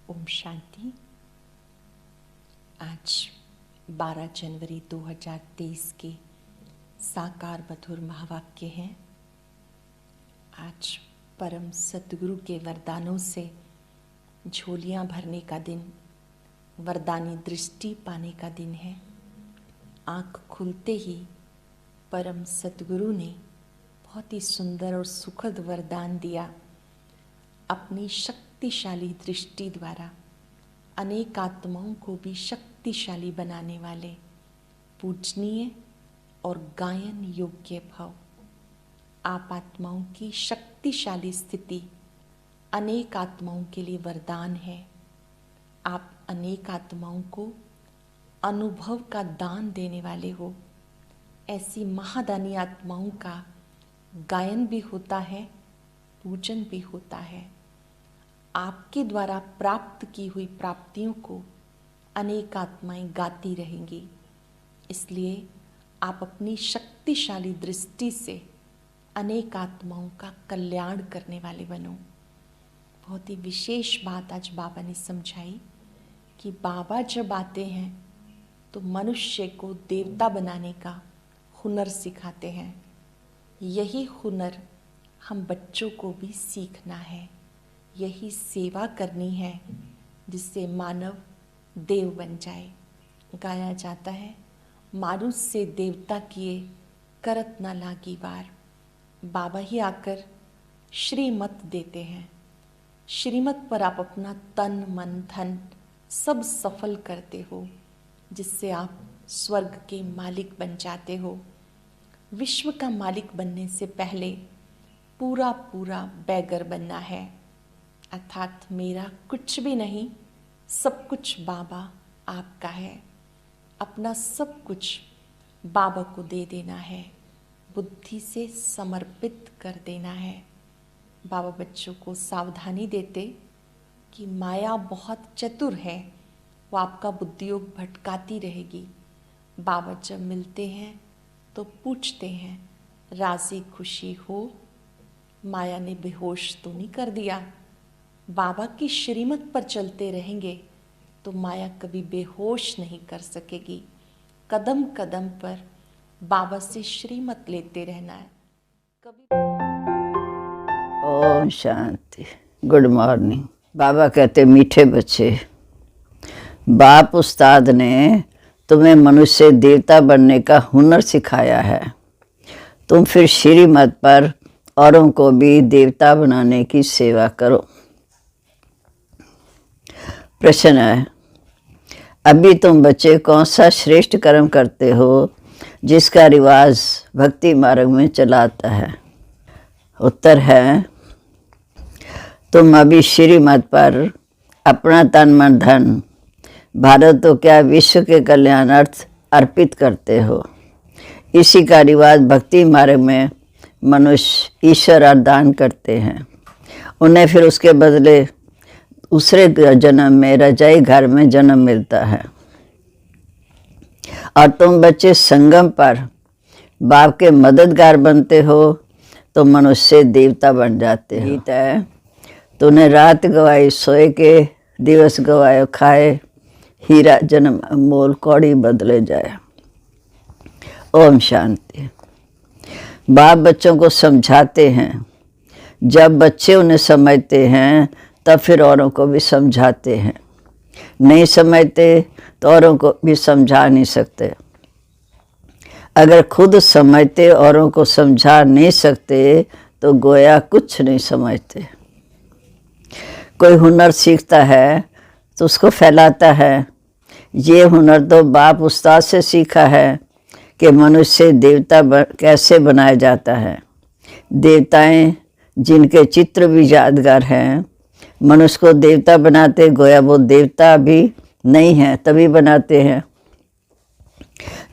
ओम शांति। आज 12 जनवरी 2023 के साकार मधुर महावाक्य हैं। आज परम सतगुरु के वरदानों से झोलियां भरने का दिन, वरदानी दृष्टि पाने का दिन है। आँख खुलते ही परम सतगुरु ने बहुत ही सुंदर और सुखद वरदान दिया। अपनी शक्तिशाली दृष्टि द्वारा अनेक आत्माओं को भी शक्तिशाली बनाने वाले पूजनीय और गायन योग्य भव। आप आत्माओं की शक्तिशाली स्थिति अनेक आत्माओं के लिए वरदान है। आप अनेक आत्माओं को अनुभव का दान देने वाले हो। ऐसी महादानी आत्माओं का गायन भी होता है, पूजन भी होता है। आपके द्वारा प्राप्त की हुई प्राप्तियों को अनेक आत्माएं गाती रहेंगी। इसलिए आप अपनी शक्तिशाली दृष्टि से अनेक आत्माओं का कल्याण करने वाले बनो। बहुत ही विशेष बात आज बाबा ने समझाई कि बाबा जब आते हैं तो मनुष्य को देवता बनाने का हुनर सिखाते हैं। यही हुनर हम बच्चों को भी सीखना है। यही सेवा करनी है जिससे मानव देव बन जाए। गाया जाता है, मानुष से देवता किए करत न लागी वार। बाबा ही आकर श्रीमत देते हैं। श्रीमत पर आप अपना तन मन धन सब सफल करते हो, जिससे आप स्वर्ग के मालिक बन जाते हो। विश्व का मालिक बनने से पहले पूरा पूरा बैगर बनना है, अर्थात मेरा कुछ भी नहीं, सब कुछ बाबा आपका है। अपना सब कुछ बाबा को दे देना है, बुद्धि से समर्पित कर देना है। बाबा बच्चों को सावधानी देते कि माया बहुत चतुर है, वो आपका बुद्धियोग भटकाती रहेगी। बाबा जब मिलते हैं तो पूछते हैं, राजी खुशी हो? माया ने बेहोश तो नहीं कर दिया? बाबा की श्रीमत पर चलते रहेंगे तो माया कभी बेहोश नहीं कर सकेगी। कदम कदम पर बाबा से श्रीमत लेते रहना है। कभी ओम शांति। Good morning. बाबा कहते, मीठे बच्चे, बाप उस्ताद ने तुम्हें मनुष्य देवता बनने का हुनर सिखाया है। तुम फिर श्रीमत पर औरों को भी देवता बनाने की सेवा करो। प्रश्न है, अभी तुम बच्चे कौन सा श्रेष्ठ कर्म करते हो जिसका रिवाज भक्ति मार्ग में चला आता है? उत्तर है, तुम अभी श्रीमत पर अपना तन मन धन, भारत तो क्या विश्व के कल्याणार्थ अर्पित करते हो। इसी का रिवाज भक्ति मार्ग में मनुष्य ईश्वर और दान करते हैं। उन्हें फिर उसके बदले दूसरे जन्म में रजाई घर में जन्म मिलता है। और तुम बच्चे संगम पर बाप के मददगार बनते हो तो मनुष्य देवता बन जाते हैं। गीता है, तूने रात गवाई सोए के, दिवस गवायो खाए, हीरा जन्म अमोल कौड़ी बदले जाए। ओम शांति। बाप बच्चों को समझाते हैं। जब बच्चे उन्हें समझते हैं तब फिर औरों को भी समझाते हैं। नहीं समझते तो औरों को भी समझा नहीं सकते। अगर खुद समझते औरों को समझा नहीं सकते तो गोया कुछ नहीं समझते। कोई हुनर सीखता है तो उसको फैलाता है। ये हुनर तो बाप उस्ताद से सीखा है कि मनुष्य देवता कैसे बनाया जाता है। देवताएं जिनके चित्र भी यादगार हैं, मनुष्य को देवता बनाते, गोया वो देवता भी नहीं है तभी बनाते हैं।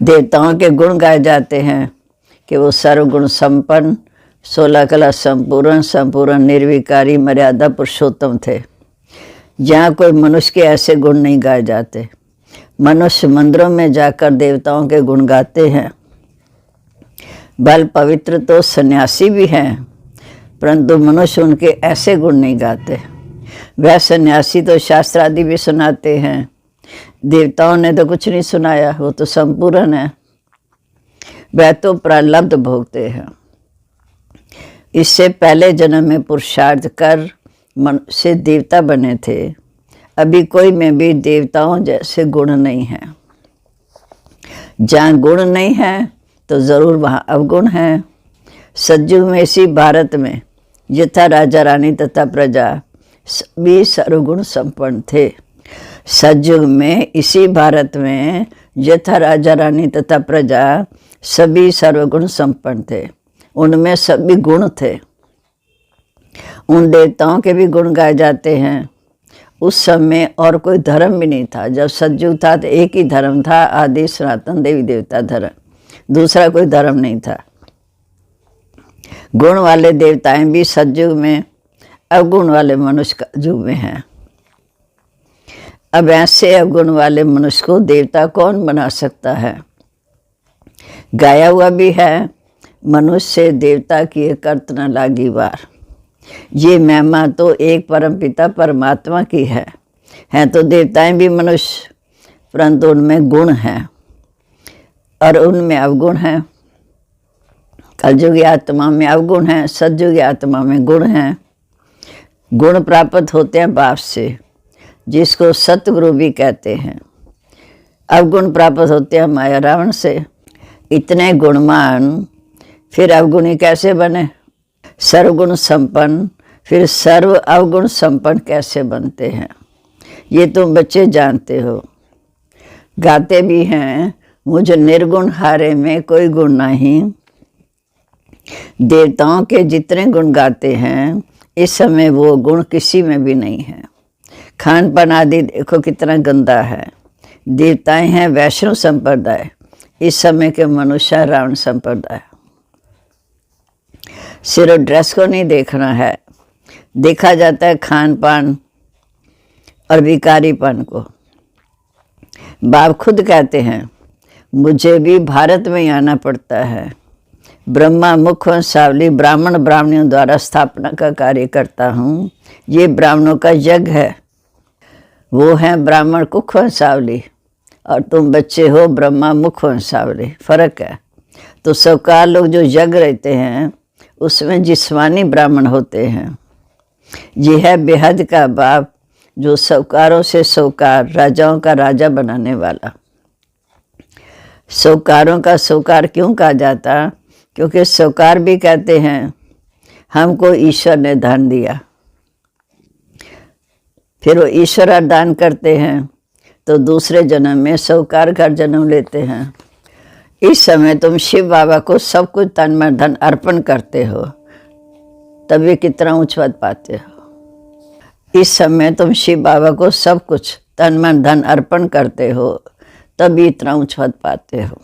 देवताओं के गुण गाए जाते हैं कि वो सर्वगुण संपन्न, 16 कला संपूर्ण, संपूर्ण निर्विकारी, मर्यादा पुरुषोत्तम थे। जहाँ कोई मनुष्य के ऐसे गुण नहीं गाए जाते। मनुष्य मंदिरों में जाकर देवताओं के गुण गाते हैं। बल पवित्र तो सन्यासी भी हैं, परंतु मनुष्य उनके ऐसे गुण नहीं गाते। वह सन्यासी तो शास्त्र आदि भी सुनाते हैं, देवताओं ने तो कुछ नहीं सुनाया, वो तो संपूर्ण है। वह तो प्रारब्ध भोगते हैं। इससे पहले जन्म में पुरुषार्थ कर मनुष्य देवता बने थे। अभी कोई में भी देवताओं जैसे गुण नहीं है। जहाँ गुण नहीं है तो जरूर वहाँ अवगुण है। सतयुग में इसी भारत में यथा राजा रानी तथा प्रजा सभी सर्वगुण संपन्न थे। सतयुग में इसी भारत में यथा राजा रानी तथा प्रजा सभी सर्वगुण संपन्न थे। उनमें सभी गुण थे। उन देवताओं के भी गुण गाए जाते हैं। उस समय और कोई धर्म भी नहीं था। जब सतयुग था तो एक ही धर्म था, आदि सनातन देवी देवता धर्म, दूसरा कोई धर्म नहीं था। गुण वाले देवताएं भी सतयुग में, अवगुण वाले मनुष्य का युग में हैं। अब ऐसे अवगुण वाले मनुष्य को देवता कौन बना सकता है? गाया हुआ भी है, मनुष्य देवता की करत न लागी वार। ये महिमा तो एक परमपिता परमात्मा की है तो देवताएं भी मनुष्य, परंतु उनमें गुण हैं और उनमें अवगुण हैं। कलयुगी आत्मा में अवगुण हैं, सतयुगी आत्मा में गुण हैं। गुण प्राप्त होते हैं बाप से, जिसको सतगुरु भी कहते हैं। अवगुण प्राप्त होते हैं माया रावण से। इतने गुणवान फिर अवगुणी कैसे बने? सर्वगुण संपन्न फिर सर्व अवगुण संपन्न कैसे बनते हैं? ये तुम बच्चे जानते हो। गाते भी हैं, मुझ निर्गुण हारे में कोई गुण नहीं। देवताओं के जितने गुण गाते हैं, इस समय वो गुण किसी में भी नहीं है। खान पान आदि देखो कितना गंदा है। देवताएं हैं वैष्णव संप्रदाय, इस समय के मनुष्य रावण संप्रदाय। सिर्फ ड्रेस को नहीं देखना है, देखा जाता है खान पान और भिखारीपन को। बाप खुद कहते हैं, मुझे भी भारत में ही आना पड़ता है। ब्रह्मा मुख वंशावली ब्राह्मण ब्राह्मणियों द्वारा स्थापना का कार्य करता हूँ। ये ब्राह्मणों का यज्ञ है। वो हैं ब्राह्मण कुख वंशावली और तुम बच्चे हो ब्रह्मा मुख वंशावली, फर्क है। तो सौकार लोग जो यज्ञ रहते हैं उसमें जिस्मानी ब्राह्मण होते हैं। ये है बेहद का बाप, जो सौकारों से सौकार, राजाओं का राजा बनाने वाला। सौकारों का सौकार क्यों कहा जाता? क्योंकि सौकार भी कहते हैं हमको ईश्वर ने धन दिया। फिर वो ईश्वर दान करते हैं तो दूसरे जन्म में सौकार का जन्म लेते हैं। इस समय तुम शिव बाबा को सब कुछ तन मन धन अर्पण करते हो, तभी कितना ऊंच पद पाते हो। इस समय तुम शिव बाबा को सब कुछ तन मन धन अर्पण करते हो, तभी इतना ऊंच पद पाते हो।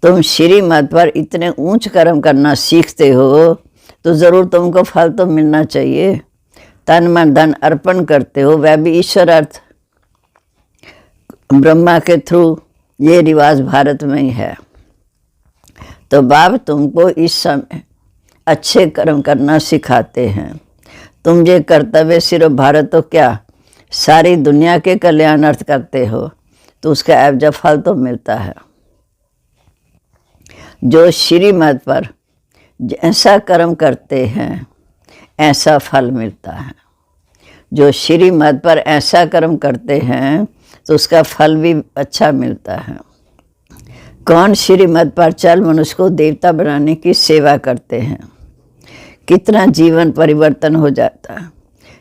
तुम श्री मत पर इतने ऊंच कर्म करना सीखते हो तो जरूर तुमको फल तो मिलना चाहिए। तन मन धन अर्पण करते हो, वह भी ईश्वर अर्थ, ब्रह्मा के थ्रू। ये रिवाज भारत में ही है। तो बाप तुमको इस समय अच्छे कर्म करना सिखाते हैं। तुम ये कर्तव्य सिर्फ भारत तो क्या सारी दुनिया के कल्याणार्थ करते हो, तो उसका एवजा फल तो मिलता है। जो श्रीमत पर जैसा कर्म करते हैं ऐसा फल मिलता है। जो श्रीमत पर ऐसा कर्म करते हैं तो उसका फल भी अच्छा मिलता है। कौन श्रीमत पर चल मनुष्य को देवता बनाने की सेवा करते हैं, कितना जीवन परिवर्तन हो जाता है।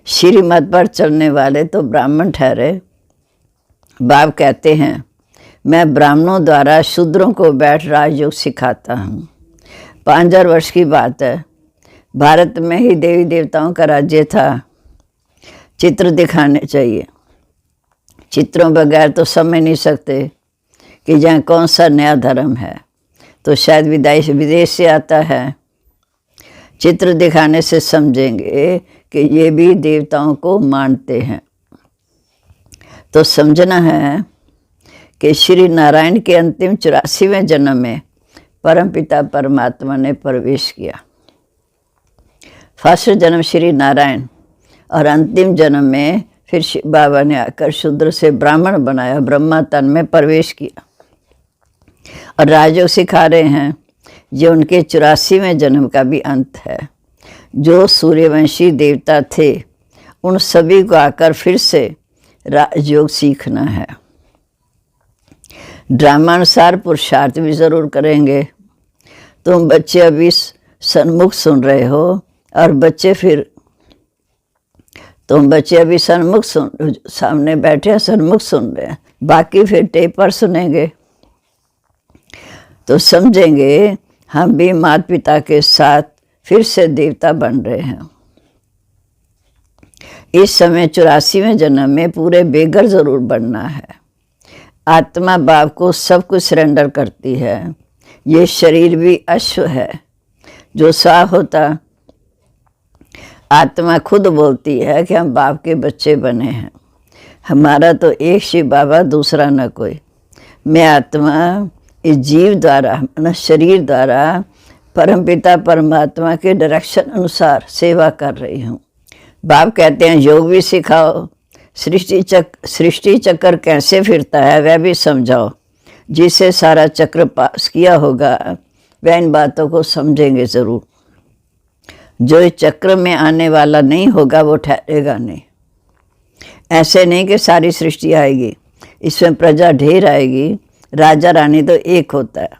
श्रीमत पर चलने वाले तो ब्राह्मण ठहरे। बाप कहते हैं, मैं ब्राह्मणों द्वारा शूद्रों को बैठ राजयोग सिखाता हूँ। 5000 वर्ष की बात है। भारत में ही देवी देवताओं का राज्य था। चित्र दिखाने चाहिए। चित्रों बगैर तो समझ नहीं सकते कि जहाँ कौन सा नया धर्म है। तो शायद विदेश से आता है। चित्र दिखाने से समझेंगे कि ये भी देवताओं को मानते हैं। तो समझना है कि श्री नारायण के अंतिम 84वें जन्म में परमपिता परमात्मा ने प्रवेश किया। फर्स्ट जन्म श्री नारायण और अंतिम जन्म में फिर शिव बाबा ने आकर शूद्र से ब्राह्मण बनाया, ब्रह्मा तन में प्रवेश किया। और राजयोग सिखा रहे हैं, ये उनके 84वें जन्म का भी अंत है। जो सूर्यवंशी देवता थे उन सभी को आकर फिर से राजयोग सीखना है। ड्रामानुसार पुरुषार्थ भी ज़रूर करेंगे। तुम बच्चे अभी सन्मुख सुन रहे हो और तुम बच्चे अभी सन्मुख सामने बैठे सन्मुख सुन रहे हैं, बाकी फिर टेप पर सुनेंगे तो समझेंगे हम भी माता पिता के साथ फिर से देवता बन रहे हैं। इस समय 84वें जन्म में पूरे बेघर जरूर बनना है। आत्मा बाप को सब कुछ सरेंडर करती है। ये शरीर भी अश्व है जो सा होता। आत्मा खुद बोलती है कि हम बाप के बच्चे बने हैं। हमारा तो एक शिव बाबा, दूसरा न कोई। मैं आत्मा इस जीव द्वारा, शरीर द्वारा परमपिता परमात्मा के डायरेक्शन अनुसार सेवा कर रही हूँ। बाप कहते हैं योग भी सिखाओ, सृष्टि चक्र कैसे फिरता है वह भी समझाओ। जिसे सारा चक्र पास किया होगा वह इन बातों को समझेंगे ज़रूर। जो इस चक्र में आने वाला नहीं होगा वो ठहरेगा नहीं। ऐसे नहीं कि सारी सृष्टि आएगी, इसमें प्रजा ढेर आएगी, राजा रानी तो एक होता है।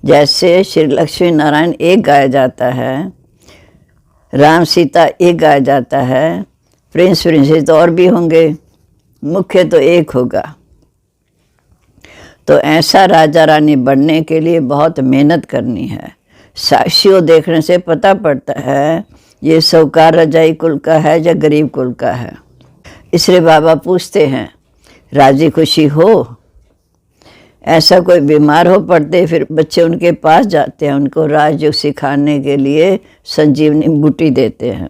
जैसे श्री लक्ष्मी नारायण एक गाया जाता है, राम सीता एक गाया जाता है, प्रिंस प्रिंसेस तो और भी होंगे, मुख्य तो एक होगा। तो ऐसा राजा रानी बनने के लिए बहुत मेहनत करनी है। साक्षियों देखने से पता पड़ता है ये साहूकार रजाई कुल का है या गरीब कुल का है। इसलिए बाबा पूछते हैं राजी खुशी हो। ऐसा कोई बीमार हो पड़ते फिर बच्चे उनके पास जाते हैं, उनको राजयोग सिखाने के लिए संजीवनी बूटी देते हैं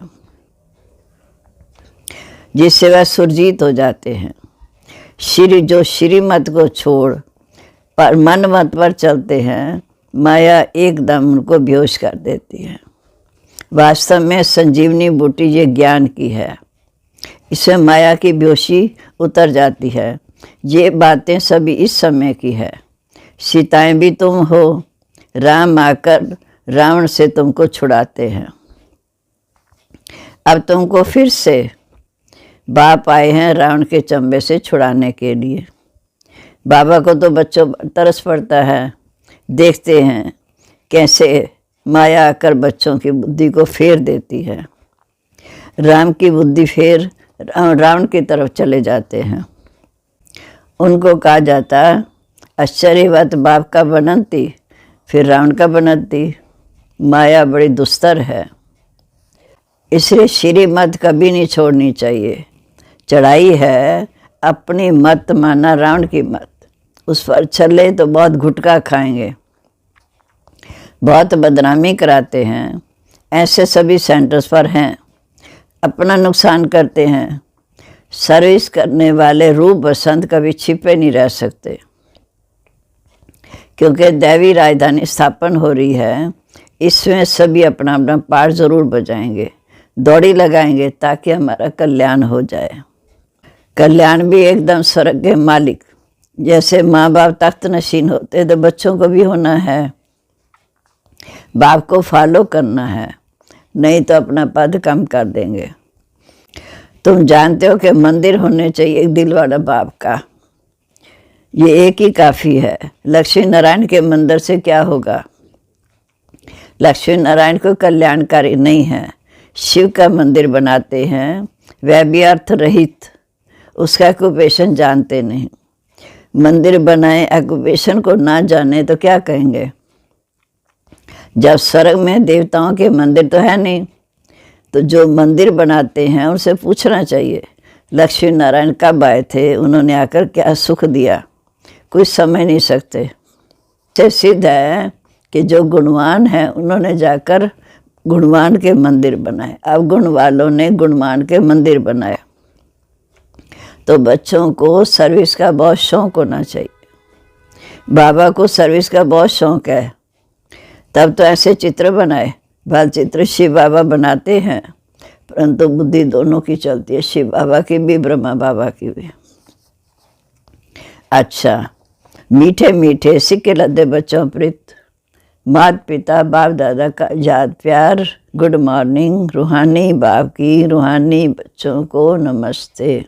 जिससे वह सुरजीत हो जाते हैं। जो श्रीमत को छोड़ पर मन मत पर चलते हैं, माया एकदम उनको बेहोश कर देती है। वास्तव में संजीवनी बूटी ये ज्ञान की है। इसमें माया की बेहोशी उतर जाती है। ये बातें सभी इस समय की है। सीताएं भी तुम हो। राम आकर रावण से तुमको छुड़ाते हैं। अब तुमको फिर से बाप आए हैं रावण के चंबे से छुड़ाने के लिए। बाबा को तो बच्चों तरस पड़ता है। देखते हैं कैसे माया आकर बच्चों की बुद्धि को फेर देती है। राम की बुद्धि फेर रावण की तरफ चले जाते हैं। उनको कहा जाता आश्चर्यवत बाप का बनंती, फिर रावण का बनंती। माया बड़ी दुस्तर है, इसलिए श्रीमत कभी नहीं छोड़नी चाहिए। चढ़ाई है अपनी मत माना रावण की मत, उस पर चले तो बहुत घुटका खाएंगे, बहुत बदनामी कराते हैं। ऐसे सभी सेंटर्स पर हैं, अपना नुकसान करते हैं। सर्विस करने वाले रूप बसंत कभी छिपे नहीं रह सकते, क्योंकि दैवी राजधानी स्थापन हो रही है। इसमें सभी अपना अपना पार्ट ज़रूर बजाएंगे, दौड़ी लगाएंगे ताकि हमारा कल्याण हो जाए। कल्याण भी एकदम स्वर्ग के मालिक जैसे माँ बाप तख्त नशीन होते तो बच्चों को भी होना है। बाप को फॉलो करना है, नहीं तो अपना पद कम कर देंगे। तुम जानते हो कि मंदिर होने चाहिए एक दिल वाला बाप का, ये एक ही काफ़ी है। लक्ष्मी नारायण के मंदिर से क्या होगा? लक्ष्मी नारायण को कल्याणकारी नहीं है। शिव का मंदिर बनाते हैं, वह भी अर्थ रहित, उसका ऑक्यूपेशन जानते नहीं। मंदिर बनाए ऑक्यूपेशन को ना जाने तो क्या कहेंगे? जब स्वर्ग में देवताओं के मंदिर तो है नहीं, तो जो मंदिर बनाते हैं उनसे पूछना चाहिए लक्ष्मी नारायण कब आए थे, उन्होंने आकर क्या सुख दिया? कुछ समझ नहीं सकते। इससे सिद्ध है कि जो गुणवान हैं उन्होंने जाकर गुणवान के मंदिर बनाए। अब गुण वालों ने गुणवान के मंदिर बनाए। तो बच्चों को सर्विस का बहुत शौक़ होना चाहिए। बाबा को सर्विस का बहुत शौक़ है, तब तो ऐसे चित्र बनाए। बाल चित्र शिव बाबा बनाते हैं, परंतु बुद्धि दोनों की चलती है, शिव बाबा की भी ब्रह्मा बाबा की भी। अच्छा, मीठे मीठे सिक्के लद्दे बच्चों प्रीत, माता पिता बाप दादा का याद प्यार, गुड मॉर्निंग। रूहानी बाप की रूहानी बच्चों को नमस्ते।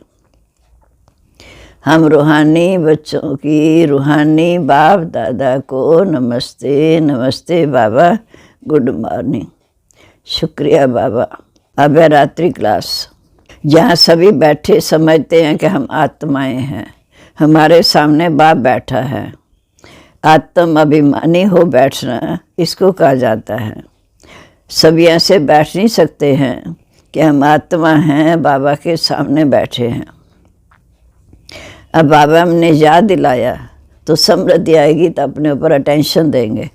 हम रूहानी बच्चों की रूहानी बाप दादा को नमस्ते। नमस्ते बाबा, गुड मॉर्निंग। शुक्रिया बाबा। अब है रात्रि क्लास, जहाँ सभी बैठे समझते हैं कि हम आत्माएं हैं। हमारे सामने बाप बैठा है। आत्म अभिमानी हो बैठना इसको कहा जाता है। सभी ऐसे बैठ नहीं सकते हैं कि हम आत्मा हैं, बाबा के सामने बैठे हैं। अब बाबा हमने याद दिलाया तो समृद्धि आएगी, तो अपने ऊपर अटेंशन देंगे।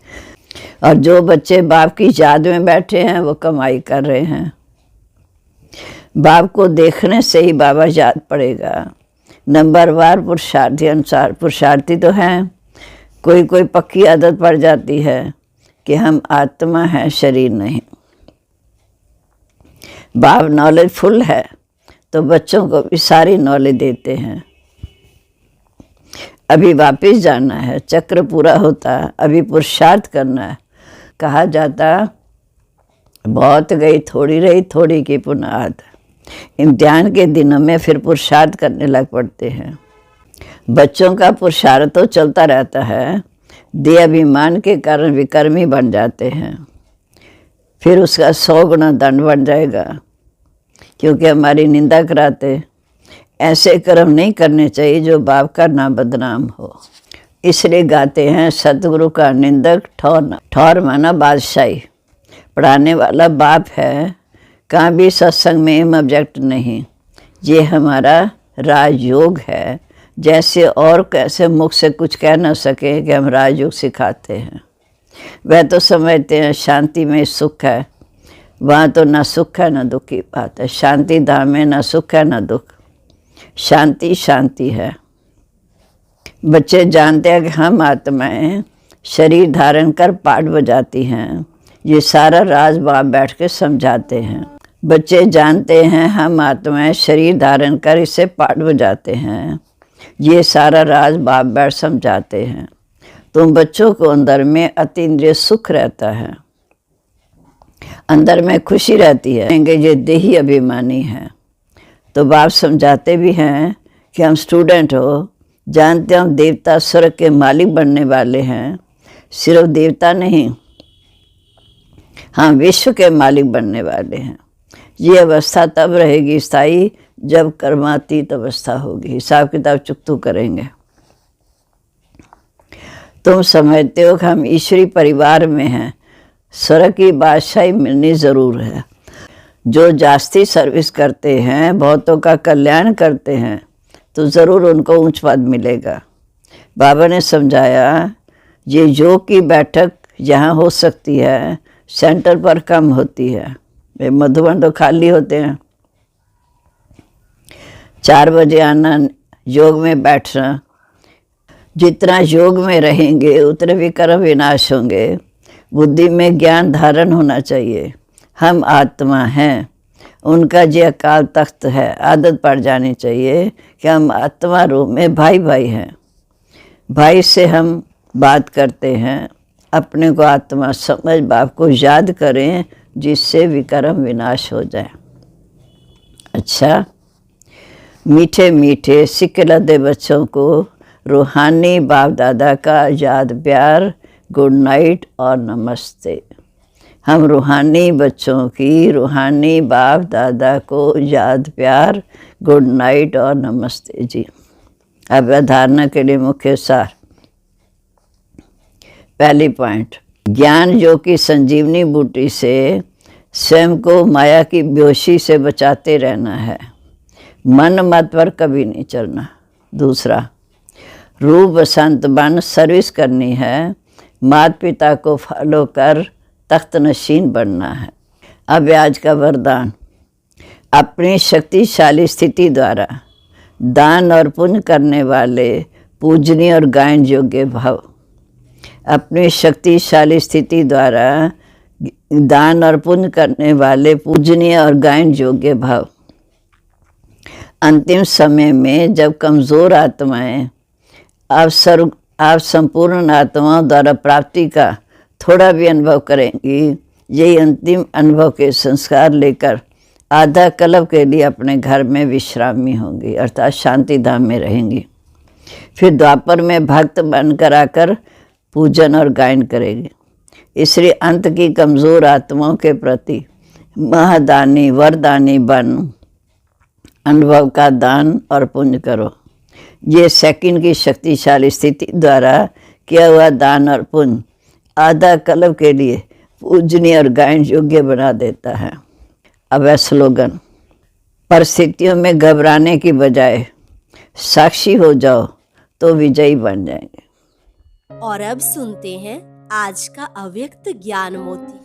और जो बच्चे बाप की याद में बैठे हैं वो कमाई कर रहे हैं। बाप को देखने से ही बाबा याद पड़ेगा। नंबरवार पुरुषार्थी अनुसार पुरुषार्थी तो हैं, कोई कोई पक्की आदत पड़ जाती है कि हम आत्मा हैं, शरीर नहीं। बाप नॉलेज फुल है तो बच्चों को भी सारी नॉलेज देते हैं। अभी वापस जाना है, चक्र पूरा होता, अभी पुरुषार्थ करना है। कहा जाता बहुत गई थोड़ी रही, थोड़ी की पुनाद। इम्तिहान के दिनों में फिर पुरुषार्थ करने लग पड़ते हैं। बच्चों का पुरुषार्थ तो चलता रहता है, देह अभिमान के कारण विकर्मी बन जाते हैं। फिर उसका 100 गुना दंड बन जाएगा, क्योंकि हमारी निंदा कराते। ऐसे कर्म नहीं करने चाहिए जो बाप का नाम बदनाम हो। इसलिए गाते हैं सतगुरु का निंदक ठौर। ठौर माना बादशाही। पढ़ाने वाला बाप है, कहाँ भी सत्संग में एम ऑब्जेक्ट नहीं। ये हमारा राजयोग है। जैसे और कैसे मुख से कुछ कह ना सके कि हम राजयोग सिखाते हैं। वह तो समझते हैं शांति में सुख है, वहाँ तो ना सुख है ना दुख की बात है। शांति धाम में ना सुख है ना दुख, शांति शांति है। बच्चे जानते हैं कि हम आत्माएं शरीर धारण कर पाठ बजाती हैं। ये सारा राज बाप बैठ के समझाते हैं। बच्चे जानते हैं हम आत्माएं शरीर धारण कर इसे पाठ बजाते हैं। ये सारा राज बाप बैठ समझाते हैं। तुम बच्चों को अंदर में अतीन्द्रिय सुख रहता है, अंदर में खुशी रहती है। ये देही अभिमानी है। तो बाप समझाते भी हैं कि हम स्टूडेंट हो, जानते हम देवता स्वर्ग के मालिक बनने वाले हैं। सिर्फ देवता नहीं, हाँ विश्व के मालिक बनने वाले हैं। ये अवस्था तब रहेगी स्थायी जब कर्मातीत अवस्था होगी। हिसाब किताब चुकतू करेंगे। तुम समझते हो कि हम ईश्वरी परिवार में हैं, स्वर्ग की बादशाही मिलनी ज़रूर है। जो जास्ती सर्विस करते हैं, बहुतों का कल्याण करते हैं, तो ज़रूर उनको ऊंच पद मिलेगा। बाबा ने समझाया ये योग की बैठक यहाँ हो सकती है, सेंटर पर कम होती है। मधुबन तो खाली होते हैं। 4 बजे आना, योग में बैठना। जितना योग में रहेंगे उतने विकर्म विनाश होंगे। बुद्धि में ज्ञान धारण होना चाहिए। हम आत्मा हैं, उनका ये अकाल तख्त है। आदत पड़ जानी चाहिए कि हम आत्मा रूप में भाई भाई हैं। भाई से हम बात करते हैं। अपने को आत्मा समझ बाप को याद करें, जिससे विकर्म विनाश हो जाए। अच्छा, मीठे मीठे सिक्के लदे बच्चों को रूहानी बाप दादा का याद प्यार, गुड नाइट और नमस्ते। हम रूहानी बच्चों की रूहानी बाप दादा को याद प्यार, गुड नाइट और नमस्ते जी। अब धारणा के लिए मुख्य सार। पहली पॉइंट, ज्ञान जो कि संजीवनी बूटी से स्वयं को माया की बेहोशी से बचाते रहना है। मन मत पर कभी नहीं चलना। दूसरा, रूप बसंत बन सर्विस करनी है। माता पिता को फॉलो कर तख्त नशीन बनना है। अब आज का वरदान, अपनी शक्तिशाली स्थिति द्वारा दान और पुण्य करने वाले पूजनीय और गायन योग्य भव। अपनी शक्तिशाली स्थिति द्वारा दान और पुण्य करने वाले पूजनीय और गायन योग्य भाव। अंतिम समय में जब कमज़ोर आत्माएं आप संपूर्ण आत्माओं द्वारा प्राप्ति का थोड़ा भी अनुभव करेंगी, यही अंतिम अनुभव के संस्कार लेकर आधा कल्प के लिए अपने घर में विश्रामी होंगी, अर्थात शांति धाम में रहेंगी। फिर द्वापर में भक्त बनकर आकर पूजन और गायन करेगी। इसलिए अंत की कमज़ोर आत्माओं के प्रति महादानी वरदानी बन अनुभव का दान और पुण्य करो। ये सेकंड की शक्तिशाली स्थिति द्वारा किया हुआ दान और पुण्य आधा कल्प के लिए पूजनीय और गायन योग्य बना देता है। अब है स्लोगन। परिस्थितियों में घबराने की बजाय साक्षी हो जाओ तो विजयी बन जाएंगे। और अब सुनते हैं आज का अव्यक्त ज्ञान मोती।